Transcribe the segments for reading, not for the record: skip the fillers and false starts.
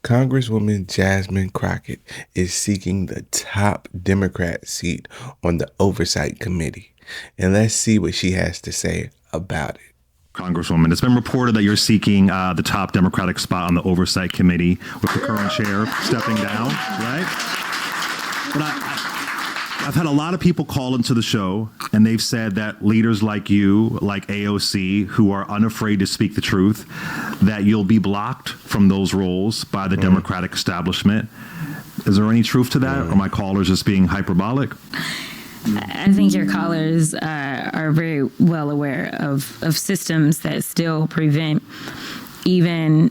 Congresswoman Jasmine Crockett is seeking the top Democrat seat on the Oversight Committee. And let's see what she has to say about it. Congresswoman, it's been reported that you're seeking the top Democratic spot on the Oversight Committee with the current chair stepping down, right? But I've had a lot of people call into the show, and they've said that leaders like you, like AOC, who are unafraid to speak the truth, that you'll be blocked from those roles by the Democratic establishment. Is there any truth to that, or my callers just being hyperbolic? I think your callers are very well aware of systems that still prevent even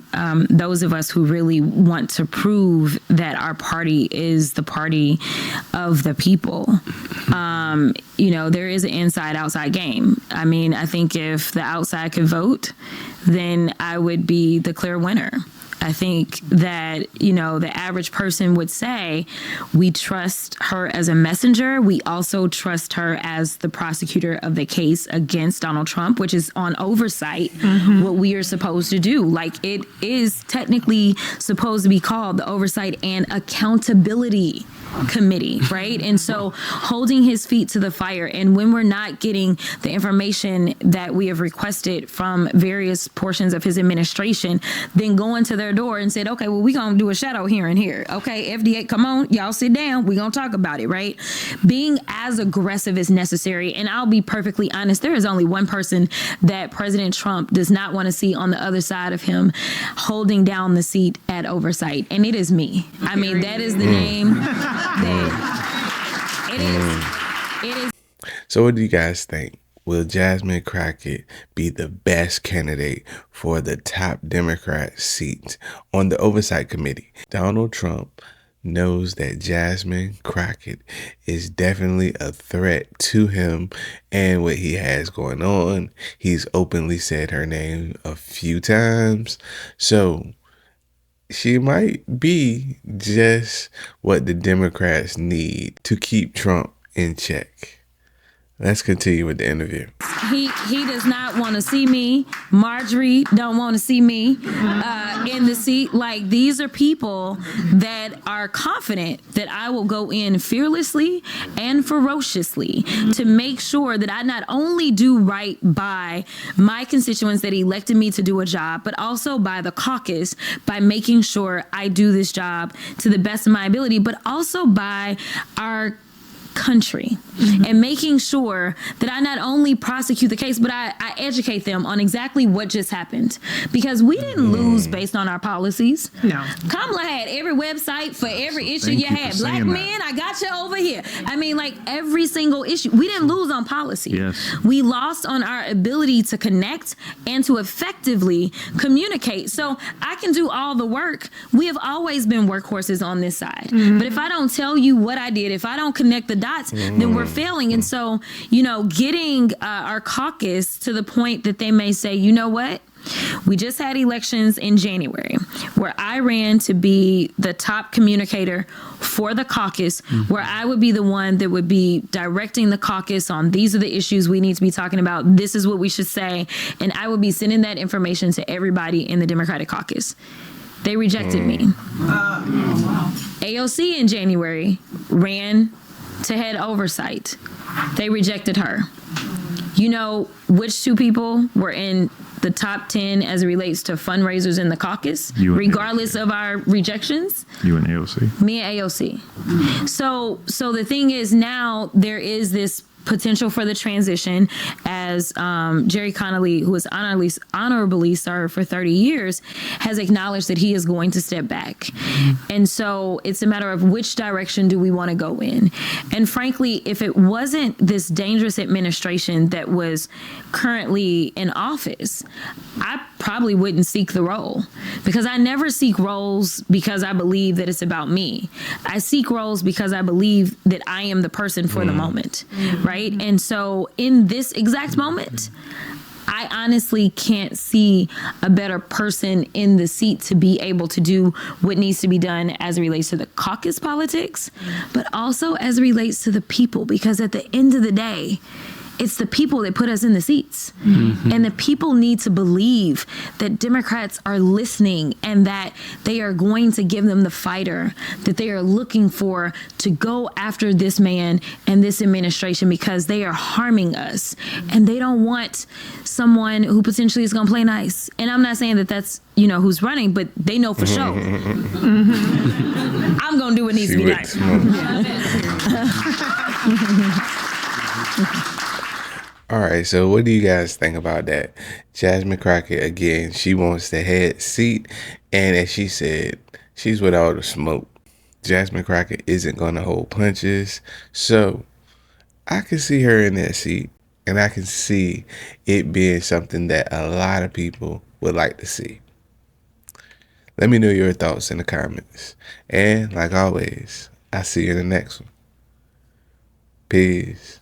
those of us who really want to prove that our party is the party of the people. There is an inside-outside game. I mean, I think if the outside could vote, then I would be the clear winner. I think that, the average person would say, we trust her as a messenger. We also trust her as the prosecutor of the case against Donald Trump, which is on oversight, what we are supposed to do. Like, it is technically supposed to be called the Oversight and Accountability Committee, right? And so holding his feet to the fire, and when we're not getting the information that we have requested from various portions of his administration, then going to their door and said, okay, well, we're going to do a shadow hearing here. Okay, FDA, come on, y'all sit down. We're going to talk about it, right? Being as aggressive as necessary. And I'll be perfectly honest, there is only one person that President Trump does not want to see on the other side of him holding down the seat at Oversight. And it is me. I mean, that is the name. It is. So what do you guys think? Will Jasmine Crockett be the best candidate for the top Democrat seat on the Oversight Committee? Donald Trump knows that Jasmine Crockett is definitely a threat to him and what he has going on. He's openly said her name a few times. So she might be just what the Democrats need to keep Trump in check. Let's continue with the interview. He does not want to see me. Marjorie don't want to see me in the seat. Like, these are people that are confident that I will go in fearlessly and ferociously to make sure that I not only do right by my constituents that elected me to do a job, but also by the caucus, by making sure I do this job to the best of my ability, but also by our country and making sure that I not only prosecute the case, but I educate them on exactly what just happened. Because we didn't lose based on our policies. No. Kamala had every website for every issue you had. Black men, I got you over here. I mean, like, every single issue. We didn't lose on policy. Yes. We lost on our ability to connect and to effectively communicate. So I can do all the work. We have always been workhorses on this side. But if I don't tell you what I did, if I don't connect the dots, then we're failing. And so, getting our caucus to the point that they may say, you know what? We just had elections in January where I ran to be the top communicator for the caucus, where I would be the one that would be directing the caucus on these are the issues we need to be talking about. This is what we should say. And I would be sending that information to everybody in the Democratic caucus. They rejected me. AOC in January ran to head oversight. They rejected her. You know which two people were in the top 10 as it relates to fundraisers in the caucus, regardless of our rejections? You and AOC. Me and AOC. So the thing is, now there is this potential for the transition as Jerry Connolly, who was honorably served for 30 years, has acknowledged that he is going to step back. And so it's a matter of which direction do we want to go in. And frankly, if it wasn't this dangerous administration that was currently in office, I probably wouldn't seek the role, because I never seek roles because I believe that it's about me. I seek roles because I believe that I am the person for the moment, right? And so in this exact moment, I honestly can't see a better person in the seat to be able to do what needs to be done as it relates to the caucus politics, but also as it relates to the people, because at the end of the day, It's the people that put us in the seats. And the people need to believe that Democrats are listening and that they are going to give them the fighter that they are looking for to go after this man and this administration, because they are harming us. And they don't want someone who potentially is going to play nice. And I'm not saying that that's, who's running, but they know for sure. I'm going to do what needs to be done. All right, so what do you guys think about that? Jasmine Crockett, again, she wants the head seat, and as she said, she's with all the smoke. Jasmine Crockett isn't going to hold punches, so I can see her in that seat, and I can see it being something that a lot of people would like to see. Let me know your thoughts in the comments, and like always, I'll see you in the next one. Peace.